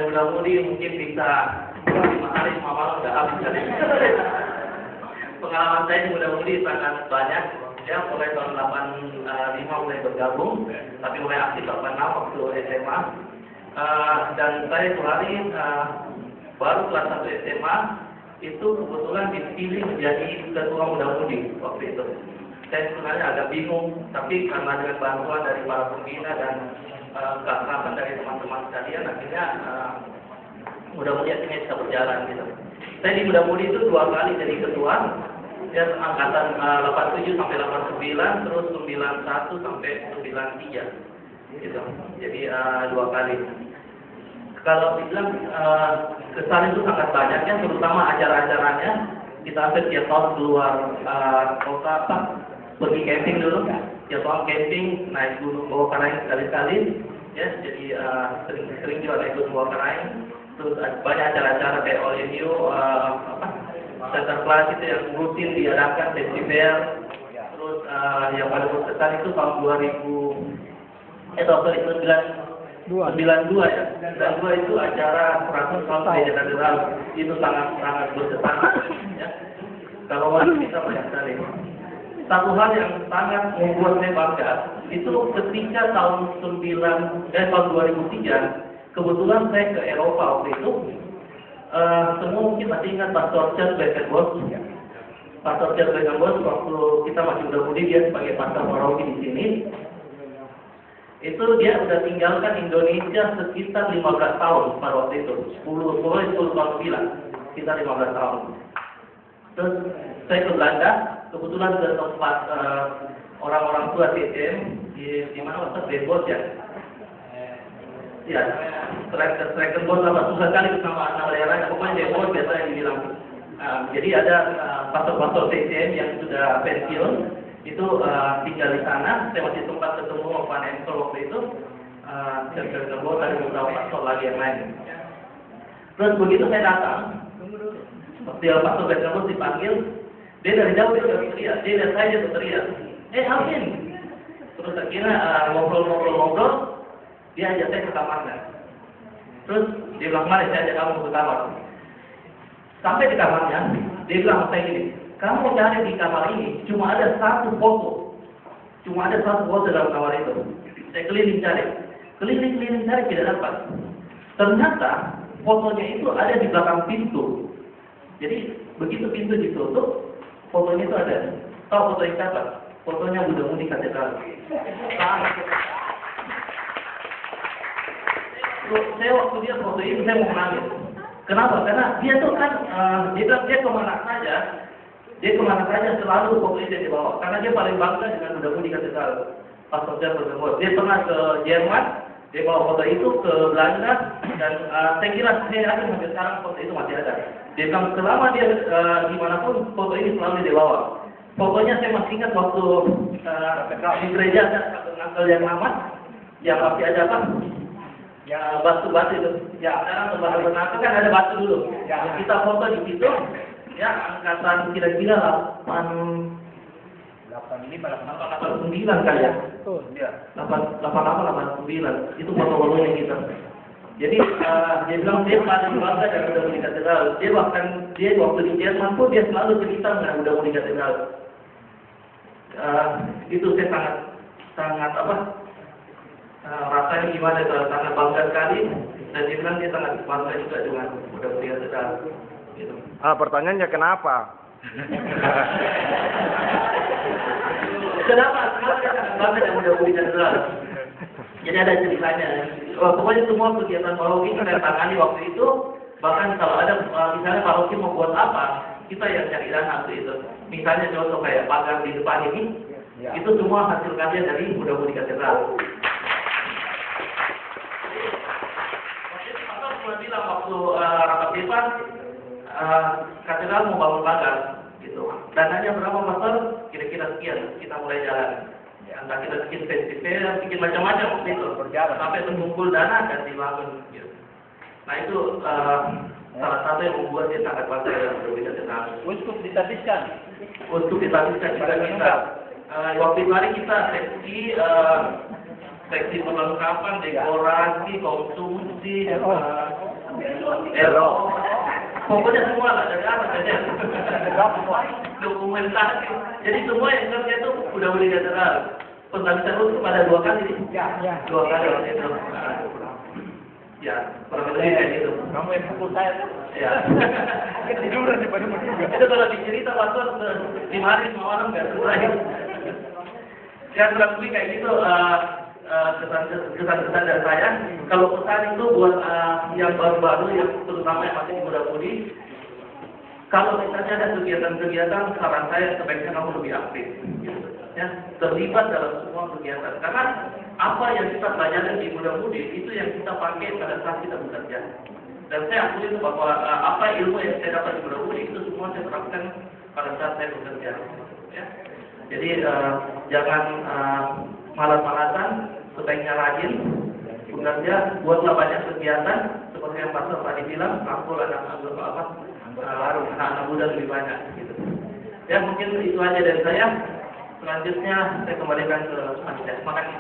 muda-mudi mungkin bisa 5 hari 5 malam udah habis kali. Pengalaman saya di muda-mudi sangat banyak. Ya, mulai tahun 85 mulai bergabung, tapi mulai aktif 86 waktu SMA. Dan saya itu hari baru kelas 1 SMA itu kebetulan dipilih menjadi ketua muda-mudi waktu itu. Saya sebenarnya agak bingung, tapi karena dengan bantuan dari para pembina dan keakraban dari teman-teman sekalian, akhirnya muda-mudi akhirnya bisa berjalan gitu. Saya di muda-mudi itu 2 kali jadi ketua. Ya, angkatan 87 sampai 89, terus 91 sampai 93, gitu. Jadi 2 kali. Kalau dibilang kesan itu sangat banyak ya, terutama acara-acaranya. Kita hampir tiap tahun keluar kota, pergi camping dulu. Tiap tahun camping, naik gunung bawa karaing sekali-sekali. Ya, jadi sering juga naik gunung bawa karaing. Terus banyak acara-acara kayak All in You, center class itu yang rutin diadakan festival. Terus yang paling berkesan itu tahun 92 ya. 92 itu acara Keraton Selalu Gereja Katedral, itu sangat berkesan ya. Kalau waktu kita banyak sekali. Satu hal yang sangat membuat saya bangga itu ketika tahun 2003 kebetulan saya ke Eropa waktu itu. Semua mungkin masih ingat Pastor Charles Beckenbos. Pastor Charles Beckenbos waktu kita masih muda-mudi, dia sebagai pastor paroki di sini. Itu dia udah tinggalkan Indonesia sekitar 15 tahun pada waktu itu. 10 tahun bilang, sekitar 15 tahun. Terus saya ke Belanda, kebetulan ke tempat orang-orang tua CCM di mana Pastor Beckenbos ya. Ya, striker bos apa susah kali sama nama daerahnya, pokoknya Depok biasanya dibilang. Jadi ada pastor-pastor CCM yang sudah pensiun, itu tinggal di sana. Saya masih sempat ketemu Pak Ensol waktu itu, striker bos dan beberapa pastor lagi yang lain. Terus begitu saya datang, dia pastor striker bos dipanggil, dia dari jauh dia udah teriak, dia lihat saya dia teriak, Alvin. Terus akhirnya ngobrol. Dia ajak saya ke kamarnya. Terus dia bilang, mari saya ajak kamu ke kamar. Sampai di kamarnya, dia bilang sama saya gini, kamu cari di kamar ini, cuma ada satu foto. Cuma ada satu foto dalam kamar itu. Saya keliling cari, tidak dapat. Ternyata fotonya itu ada di belakang pintu. Jadi begitu pintu ditutup, fotonya itu ada. Tahu foto yang siapa? Fotonya muda-mudi katedral. Saya waktu dia foto ini saya mau menangis. Kenapa? Karena dia tuh kan dia kemana saja selalu foto ini dia dibawa. Karena dia paling bangga dengan muda-mudi katedral. Pastor Charles Beckenbos. Dia pernah ke Jerman, dia bawa foto itu ke Belanda, dan saya kira sampai sekarang foto itu masih ada. Dia bilang selama dia dimanapun foto ini selalu dia bawa. Fotonya saya masih ingat waktu di gereja ada ngangkel yang lama, yang masih ada apa? Ya batu-batu itu, ya sekarang batu kan ada batu dulu. Ya kita foto di situ, ya angkatan kira-kira 89 kali ya. Ya 88-89 itu foto-fotonya kita. Jadi dia bilang dia paling bangga dengan muda-mudi katedral. Dia waktu di Jerman pun dia selalu cerita dengan muda-mudi katedral. Itu saya sangat rasanya gimana, sangat bangga sekali, dan dia bilang dia sangat bangga juga dengan muda-mudi katedral. Gitu. Pertanyaannya kenapa? Kenapa dia sangat bangga dengan muda-mudi katedral? Jadi ada ceritanya. Pokoknya semua kegiatan paroki kita tangani waktu itu. Bahkan kalau ada misalnya paroki mau buat apa, kita yang cari dana waktu itu. Misalnya contoh kayak pagar di depan ini, itu semua hasil karya dari muda-mudi katedral. Bilang waktu rapat depan katedral mau bangun pagar gitu. Dananya berapa pastor? Kira-kira sekian, kita mulai jalan. Entah kita bikin festival, bikin macam-macam waktu itu berjalan sampai terkumpul dana dan dibangun gitu. Nah itu salah satu yang membuat dia sangat bangga dengan muda-mudi katedral. Untuk ditabiskan juga kita. Waktu itu hari kita seksi perlengkapan, dekorasi, konsumsi, Pokoknya semua lah dari atas aja. Dokumentasi. Jadi semua yang kerja itu udah unilateral. Penghabisan itu pada 2 kali. Ya. 2 kali waktu itu. Ya, kurang lebih kayak gitu. Kamu yang pukul saya. Ya. Ketiduran di Bandung juga. Itu kalau dicerita waktu 5 hari 5 malam nggak selesai. Ya kurang lebih kayak gitu. Kesan-kesan dari saya. Kalau pesan itu buat yang baru-baru, yang terutama yang masih muda-mudi, kalau misalnya ada kegiatan-kegiatan, saran saya sebaiknya kamu lebih aktif, ya, terlibat dalam semua kegiatan. Karena apa yang kita pelajari di muda-mudi itu yang kita pakai pada saat kita bekerja. Dan saya akui itu bahwa apa ilmu yang saya dapat di muda-mudi itu semua saya terapkan pada saat saya bekerja. Ya. Jadi jangan malas-malasan. Sebaiknya rajin bekerja, buatlah banyak kegiatan seperti yang Pastor tadi bilang, aku anak muda lebih banyak gitu. Ya mungkin itu aja dari saya. Selanjutnya saya kembalikan ke Mas. Terima kasih.